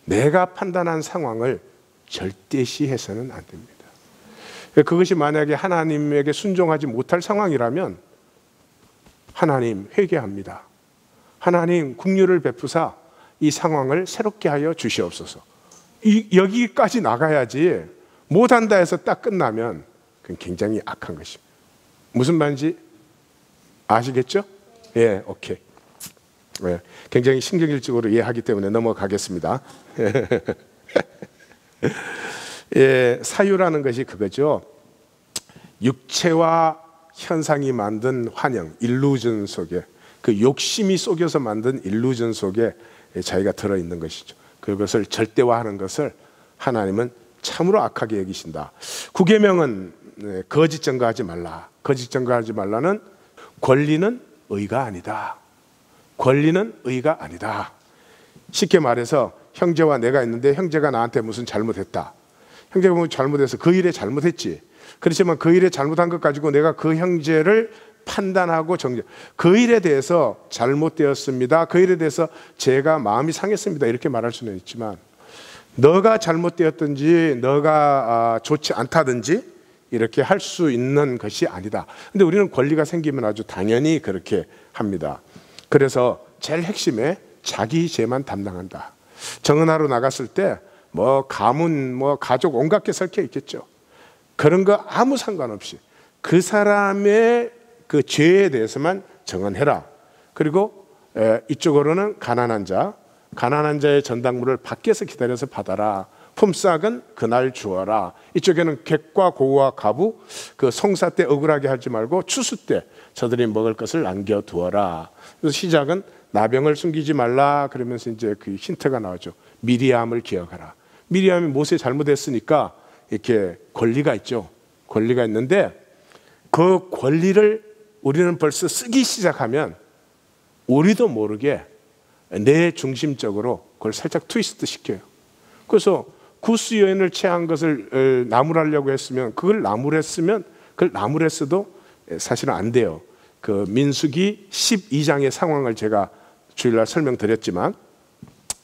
내가 판단한 상황을 절대시해서는 안 됩니다. 그것이 만약에 하나님에게 순종하지 못할 상황이라면 하나님 회개합니다. 하나님 긍휼을 베푸사 이 상황을 새롭게 하여 주시옵소서. 여기까지 나가야지 못한다 해서 딱 끝나면 그건 굉장히 악한 것입니다. 무슨 말인지 아시겠죠? 오케이. 굉장히 신경질적으로 이해하기 때문에 넘어가겠습니다. 사유라는 것이 그거죠. 육체와 현상이 만든 환영, 일루전 속에, 그 욕심이 속여서 만든 일루전 속에 자기가 들어있는 것이죠. 그것을 절대화하는 것을 하나님은 참으로 악하게 여기신다. 9계명은 거짓 증거하지 말라. 거짓 증거하지 말라는 권리는 의가 아니다. 권리는 의가 아니다. 쉽게 말해서 형제와 내가 있는데 형제가 나한테 무슨 잘못했다. 형제가 뭐 잘못해서 그 일에 잘못했지. 그렇지만 그 일에 잘못한 것 가지고 내가 그 형제를 판단하고 그 일에 대해서 잘못되었습니다. 그 일에 대해서 제가 마음이 상했습니다. 이렇게 말할 수는 있지만 너가 잘못되었든지 너가 좋지 않다든지 이렇게 할 수 있는 것이 아니다. 근데 우리는 권리가 생기면 아주 당연히 그렇게 합니다. 그래서 제일 핵심에 자기 죄만 담당한다. 정은하러 나갔을 때 뭐 가문, 뭐 가족 온갖 게 섞여 있겠죠. 그런 거 아무 상관없이 그 사람의 그 죄에 대해서만 정언해라. 그리고 이쪽으로는 가난한 자의 전당물을 밖에서 기다려서 받아라. 품삯은 그날 주어라. 이쪽에는 객과 고와 가부, 그 송사 때 억울하게 하지 말고 추수 때 저들이 먹을 것을 남겨두어라. 그래서 시작은 나병을 숨기지 말라. 그러면서 이제 그 힌트가 나오죠. 미리암을 기억하라. 미리암이 모세 잘못했으니까 이렇게 권리가 있죠. 권리가 있는데 그 권리를 우리는 벌써 쓰기 시작하면 우리도 모르게 내 중심적으로 그걸 살짝 트위스트 시켜요. 그래서 구스 여인을 취한 것을 나무라려고 했으면 그걸 나무랬으면 그걸 나무랬어도 사실은 안 돼요. 그 민수기 12장의 상황을 제가 주일날 설명드렸지만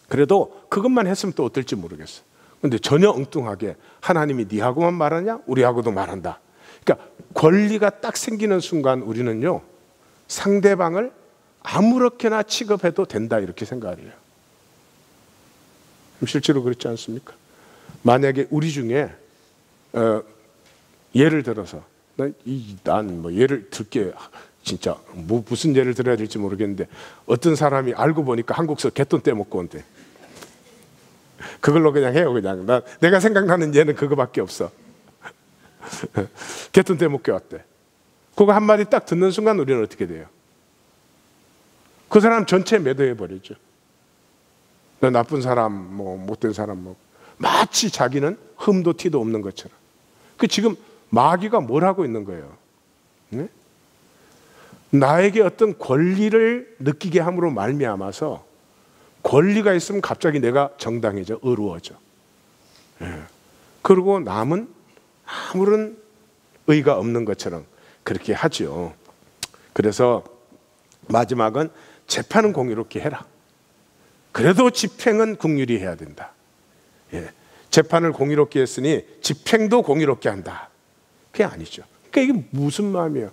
그래도 그것만 했으면 또 어떨지 모르겠어요. 근데 전혀 엉뚱하게 하나님이 니하고만 말하냐? 우리하고도 말한다. 그러니까 권리가 딱 생기는 순간 우리는요 상대방을 아무렇게나 취급해도 된다 이렇게 생각을 해요. 실제로 그렇지 않습니까? 만약에 우리 중에 예를 들어서 난 뭐 예를 들게 진짜 무슨 예를 들어야 될지 모르겠는데 어떤 사람이 알고 보니까 한국서 갯돈 떼먹고 온대. 그걸로 그냥 해요. 그냥 내가 생각나는 예는 그거밖에 없어. 갯돈 떼먹게 왔대. 그거 한마디 딱 듣는 순간 우리는 어떻게 돼요? 그 사람 전체 매도해 버리죠. 나쁜 사람, 뭐 못된 사람, 뭐 마치 자기는 흠도 티도 없는 것처럼. 그 지금 마귀가 뭘 하고 있는 거예요? 네? 나에게 어떤 권리를 느끼게 함으로 말미암아서 권리가 있으면 갑자기 내가 정당해져, 의로워져. 네. 그리고 남은 아무런 의가 없는 것처럼 그렇게 하죠. 그래서 마지막은 재판은 공의롭게 해라. 그래도 집행은 긍휼히 해야 된다. 예. 재판을 공의롭게 했으니 집행도 공의롭게 한다. 그게 아니죠. 그러니까 이게 무슨 마음이에요?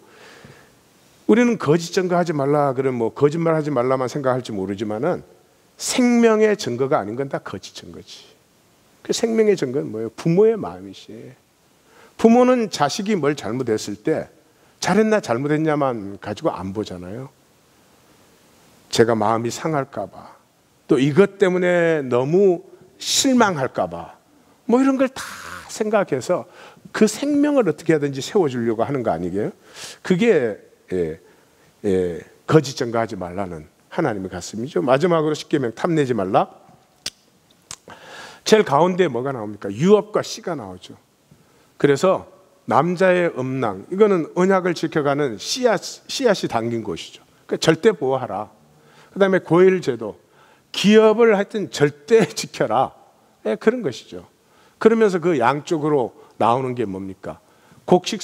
우리는 거짓 증거하지 말라 그러면 뭐 거짓말하지 말라만 생각할지 모르지만은 생명의 증거가 아닌 건 다 거짓 증거지. 그 생명의 증거는 뭐예요? 부모의 마음이지. 부모는 자식이 뭘 잘못했을 때 잘했나 잘못했냐만 가지고 안 보잖아요. 제가 마음이 상할까 봐, 또 이것 때문에 너무 실망할까 봐, 뭐 이런 걸 다 생각해서 그 생명을 어떻게 하든지 세워주려고 하는 거 아니게요? 그게 거짓 증거하지 말라는 하나님의 말씀이죠. 마지막으로 십계명 탐내지 말라. 제일 가운데 뭐가 나옵니까? 유업과 씨가 나오죠. 그래서 남자의 음낭, 이거는 언약을 지켜가는 씨앗이 담긴 것이죠. 그러니까 절대 보호하라. 그 다음에 고일제도, 기업을 하여튼 절대 지켜라. 그런 것이죠. 그러면서 그 양쪽으로 나오는 게 뭡니까? 곡식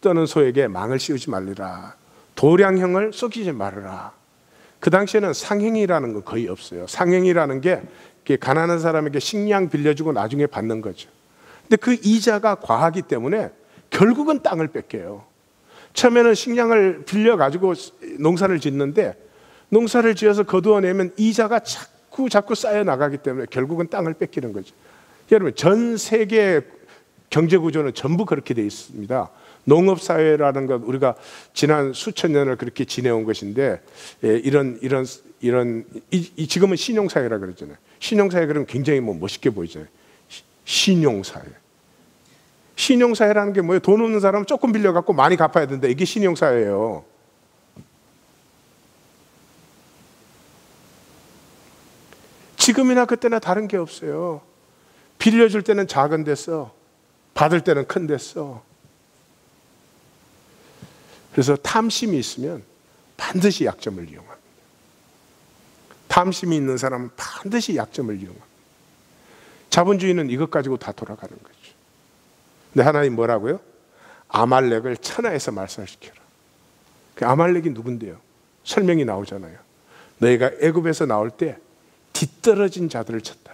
떠는 소에게 망을 씌우지 말리라. 도량형을 속이지 말아라. 그 당시에는 상행이라는 건 거의 없어요. 상행이라는 게 가난한 사람에게 식량 빌려주고 나중에 받는 거죠. 근데 그 이자가 과하기 때문에 결국은 땅을 뺏겨요. 처음에는 식량을 빌려가지고 농사를 짓는데 농사를 지어서 거두어내면 이자가 자꾸 쌓여 나가기 때문에 결국은 땅을 뺏기는 거죠. 여러분, 전 세계 경제 구조는 전부 그렇게 돼 있습니다. 농업사회라는 것, 우리가 지난 수천 년을 그렇게 지내온 것인데, 지금은 신용사회라 그러잖아요. 신용사회 그러면 굉장히 멋있게 보이잖아요. 신용사회. 신용사회라는 게 뭐예요? 돈 없는 사람은 조금 빌려갖고 많이 갚아야 된다. 이게 신용사회예요. 지금이나 그때나 다른 게 없어요. 빌려줄 때는 작은 데 써, 받을 때는 큰 데 써. 그래서 탐심이 있으면 반드시 약점을 이용합니다. 탐심이 있는 사람은 반드시 약점을 이용합니다. 자본주의는 이것 가지고 다 돌아가는 거죠. 근데 하나님 뭐라고요? 아말렉을 천하에서 말살시켜라. 그 아말렉이 누군데요? 설명이 나오잖아요. 너희가 애굽에서 나올 때 뒤떨어진 자들을 쳤다.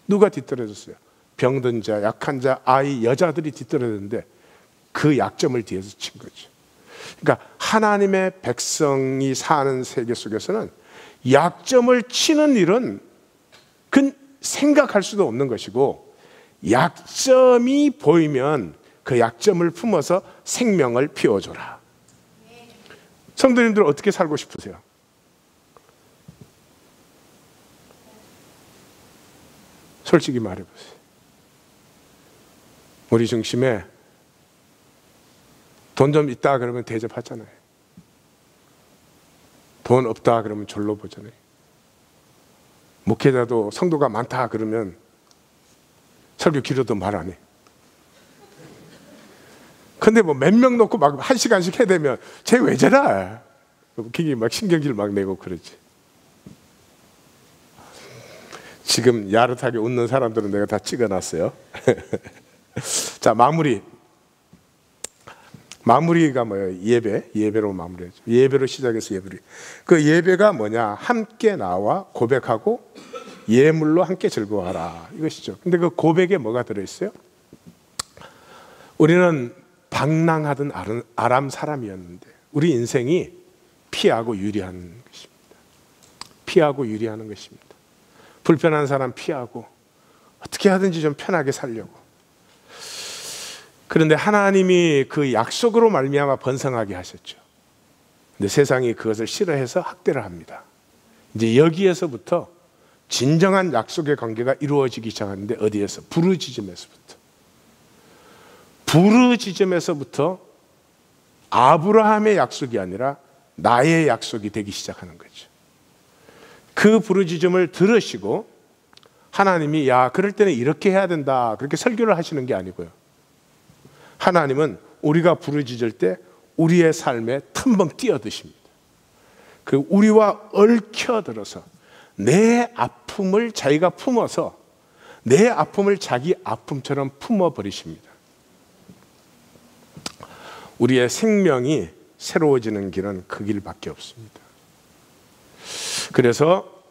누가 뒤떨어졌어요? 병든 자, 약한 자, 아이, 여자들이 뒤떨어졌는데 그 약점을 뒤에서 친 거죠. 그러니까 하나님의 백성이 사는 세계 속에서는 약점을 치는 일은 생각할 수도 없는 것이고, 약점이 보이면 그 약점을 품어서 생명을 피워줘라. 성도님들 어떻게 살고 싶으세요? 솔직히 말해보세요. 우리 중심에 돈 좀 있다 그러면 대접하잖아요. 돈 없다 그러면 졸로 보잖아요. 목회자도 성도가 많다 그러면 설교 길어도 말 안 해. 근데 뭐 몇 명 놓고 막 1시간씩 해대면 쟤 왜 저래? 굉장히 막 신경질 막 내고 그러지. 지금 야릇하게 웃는 사람들은 내가 다 찍어놨어요. 자, 마무리가 뭐예요? 예배로 마무리하죠. 예배로 시작해서 예배로. 그 예배가 뭐냐? 함께 나와 고백하고 예물로 함께 즐거워하라, 이것이죠. 근데 그 고백에 뭐가 들어있어요? 우리는 방랑하던 아람 사람이었는데 우리 인생이 피하고 유리하는 것입니다. 피하고 유리하는 것입니다. 불편한 사람 피하고 어떻게 하든지 좀 편하게 살려고. 그런데 하나님이 그 약속으로 말미암아 번성하게 하셨죠. 근데 세상이 그것을 싫어해서 학대를 합니다. 이제 여기에서부터 진정한 약속의 관계가 이루어지기 시작하는데, 어디에서? 부르짖음에서부터. 부르짖음에서부터 아브라함의 약속이 아니라 나의 약속이 되기 시작하는 거죠. 그 부르짖음을 들으시고 하나님이 야, 그럴 때는 이렇게 해야 된다, 그렇게 설교를 하시는 게 아니고요. 하나님은 우리가 부르짖을 때 우리의 삶에 텀벙 뛰어드십니다. 그 우리와 얽혀들어서 내 아픔을 자기가 품어서 내 아픔을 자기 아픔처럼 품어버리십니다. 우리의 생명이 새로워지는 길은 그 길밖에 없습니다. 그래서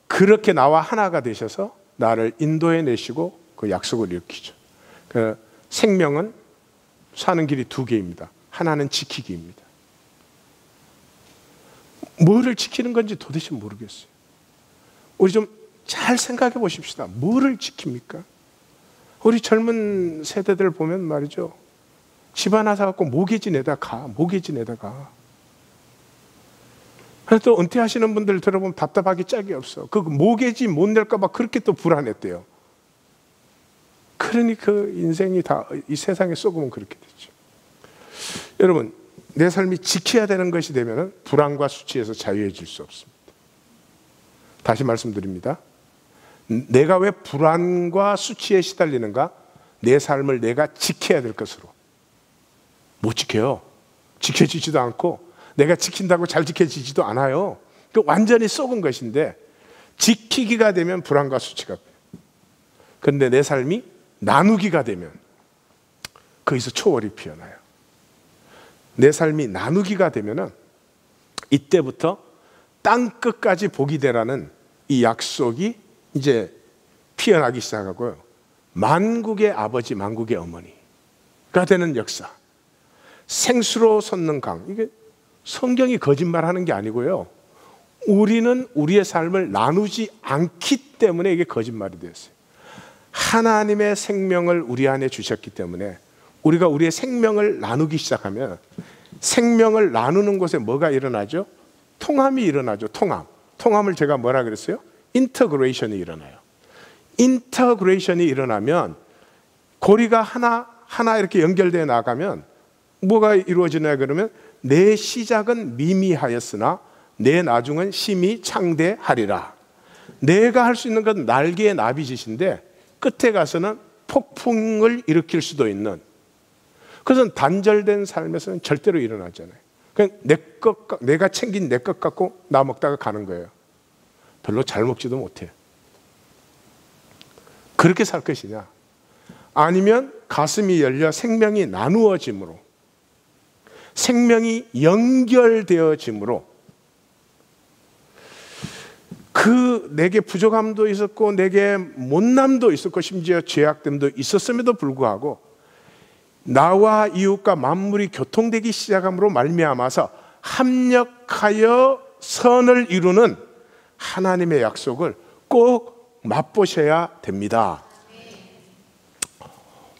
그렇게 나와 하나가 되셔서 나를 인도해 내시고 그 약속을 일으키죠. 그 생명은 사는 길이 두 개입니다. 하나는 지키기입니다. 뭐를 지키는 건지 도대체 모르겠어요. 우리 좀 잘 생각해 보십시다. 뭐를 지킵니까? 우리 젊은 세대들 보면 말이죠, 집 하나 사갖고 모기지 내다 가. 또 은퇴하시는 분들 들어보면 답답하기 짝이 없어. 그 모기지 못 낼까봐 그렇게 또 불안했대요. 그러니 그 인생이 다 이 세상에 썩으면 그렇게 되죠. 여러분, 내 삶이 지켜야 되는 것이 되면 불안과 수치에서 자유해질 수 없습니다. 다시 말씀드립니다. 내가 왜 불안과 수치에 시달리는가? 내 삶을 내가 지켜야 될 것으로. 못 지켜요. 지켜지지도 않고 내가 지킨다고 잘 지켜지지도 않아요. 그 완전히 썩은 것인데 지키기가 되면 불안과 수치가 돼요. 그런데 내 삶이 나누기가 되면 거기서 초월이 피어나요. 내 삶이 나누기가 되면은 이때부터 땅 끝까지 복이 되라는 이 약속이 이제 피어나기 시작하고요. 만국의 아버지, 만국의 어머니가 되는 역사. 생수로 솟는 강. 이게 성경이 거짓말하는 게 아니고요. 우리는 우리의 삶을 나누지 않기 때문에 이게 거짓말이 되었어요. 하나님의 생명을 우리 안에 주셨기 때문에 우리가 우리의 생명을 나누기 시작하면 생명을 나누는 곳에 뭐가 일어나죠? 통함이 일어나죠. 통함을 제가 뭐라 그랬어요? 인터그레이션이 일어나요. 인터그레이션이 일어나면 고리가 하나 이렇게 연결되어 나가면 뭐가 이루어지냐 그러면 내 시작은 미미하였으나 내 나중은 심히 창대하리라. 내가 할 수 있는 건 날개의 나비짓인데 끝에 가서는 폭풍을 일으킬 수도 있는, 그것은 단절된 삶에서는 절대로 일어나잖아요. 그냥 내가 챙긴 내 것 갖고 나 먹다가 가는 거예요. 별로 잘 먹지도 못해. 그렇게 살 것이냐? 아니면 가슴이 열려 생명이 나누어짐으로, 생명이 연결되어짐으로, 내게 부족함도 있었고 내게 못남도 있었고 심지어 죄악됨도 있었음에도 불구하고 나와 이웃과 만물이 교통되기 시작함으로 말미암아서 합력하여 선을 이루는 하나님의 약속을 꼭 맛보셔야 됩니다.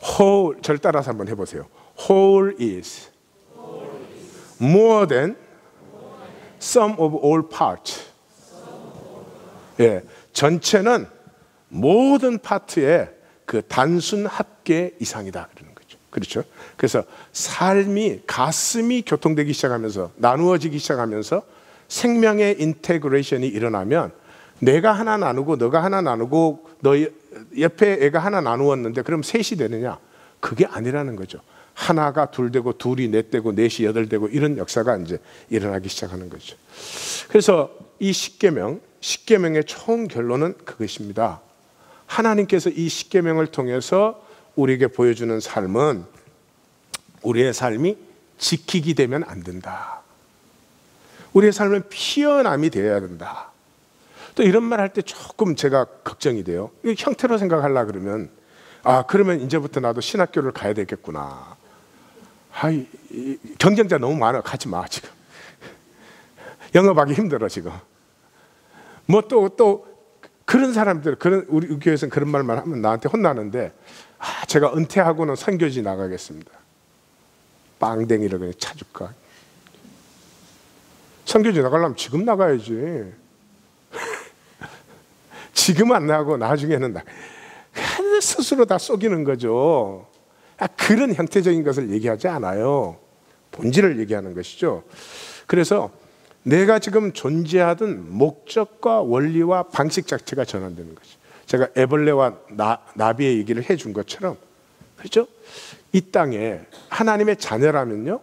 whole, 절 따라서 한번 해보세요. whole is more than sum of all parts. 예, 전체는 모든 파트의 그 단순 합계 이상이다 그러는 거죠. 그렇죠? 그래서 삶이, 가슴이 교통되기 시작하면서, 나누어지기 시작하면서 생명의 인테그레이션이 일어나면 내가 하나 나누고 너가 하나 나누고 너 옆에 애가 하나 나누었는데 그럼 셋이 되느냐? 그게 아니라는 거죠. 하나가 둘 되고 둘이 넷 되고 넷이 여덟 되고 이런 역사가 이제 일어나기 시작하는 거죠. 그래서 이 십계명의 총 결론은 그것입니다. 하나님께서 이 십계명을 통해서 우리에게 보여주는 삶은 우리의 삶이 지키기 되면 안 된다. 우리의 삶은 피어남이 되어야 된다. 또 이런 말 할 때 조금 제가 걱정이 돼요. 이게 형태로 생각하려고 그러면 그러면 이제부터 나도 신학교를 가야 되겠구나. 경쟁자 너무 많아. 가지 마 지금. 영업하기 힘들어 지금. 뭐 또 그런 사람들, 우리 교회에서는 그런 말만 하면 나한테 혼나는데, 제가 은퇴하고는 선교지 나가겠습니다. 빵댕이를 그냥 차줄까. 선교지 나가려면 지금 나가야지. 지금 안 나가고 나중에는 스스로 다 속이는 거죠. 그런 형태적인 것을 얘기하지 않아요. 본질을 얘기하는 것이죠. 그래서 내가 지금 존재하던 목적과 원리와 방식 자체가 전환되는 것이죠. 제가 애벌레와 나비의 얘기를 해준 것처럼, 그렇죠? 이 땅에 하나님의 자녀라면요,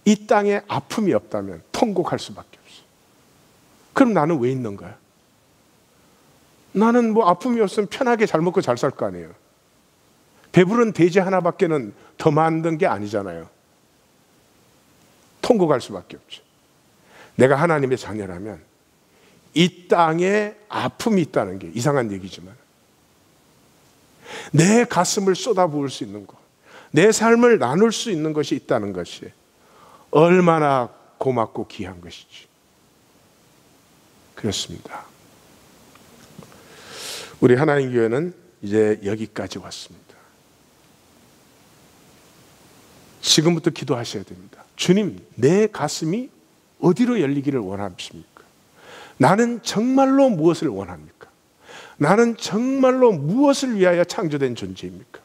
이 땅에 아픔이 없다면 통곡할 수밖에 없어요. 그럼 나는 왜 있는 거야? 나는 뭐 아픔이 없으면 편하게 잘 먹고 잘 살 거 아니에요. 배부른 돼지 하나밖에는 더 만든 게 아니잖아요. 통곡할 수밖에 없죠. 내가 하나님의 자녀라면 이 땅에 아픔이 있다는 게 이상한 얘기지만, 내 가슴을 쏟아부을 수 있는 것, 내 삶을 나눌 수 있는 것이 있다는 것이 얼마나 고맙고 귀한 것이지. 그렇습니다. 우리 하나님 교회는 이제 여기까지 왔습니다. 지금부터 기도하셔야 됩니다. 주님, 내 가슴이 어디로 열리기를 원하십니까? 나는 정말로 무엇을 원합니까? 나는 정말로 무엇을 위하여 창조된 존재입니까?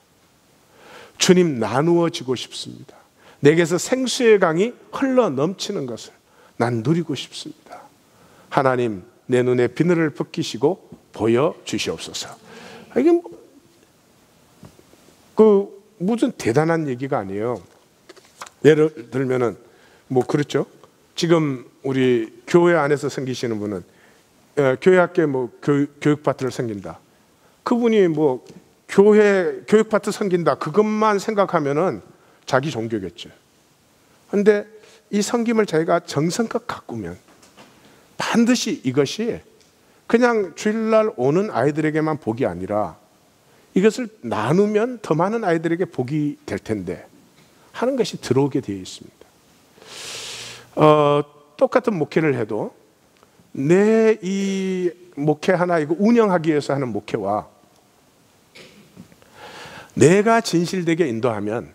주님, 나누어지고 싶습니다. 내게서 생수의 강이 흘러 넘치는 것을 난 누리고 싶습니다. 하나님, 내 눈에 비늘을 벗기시고 보여주시옵소서. 이게 무슨 대단한 얘기가 아니에요. 예를 들면은 그렇죠. 지금 우리 교회 안에서 섬기시는 분은 교회 학교에 교육 파트를 섬긴다. 그분이 교회 교육 파트 섬긴다, 그것만 생각하면은 자기 종교겠죠. 그런데 이 섬김을 자기가 정성껏 가꾸면 반드시 이것이 그냥 주일날 오는 아이들에게만 복이 아니라 이것을 나누면 더 많은 아이들에게 복이 될 텐데 하는 것이 들어오게 되어 있습니다. 똑같은 목회를 해도 내 이 목회 하나 이거 운영하기 위해서 하는 목회와 내가 진실되게 인도하면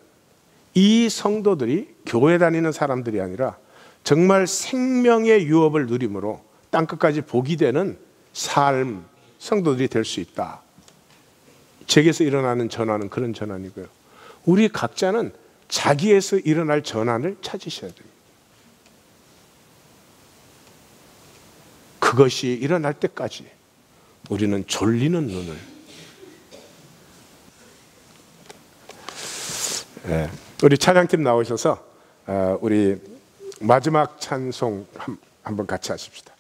이 성도들이 교회 다니는 사람들이 아니라 정말 생명의 유업을 누림으로 땅끝까지 복이 되는 삶, 성도들이 될 수 있다. 제게서 일어나는 전환은 그런 전환이고요. 우리 각자는 자기에서 일어날 전환을 찾으셔야 됩니다. 그것이 일어날 때까지 우리는 졸리는 눈을, 우리 찬양팀 나오셔서 우리 마지막 찬송 한번 같이 하십시다.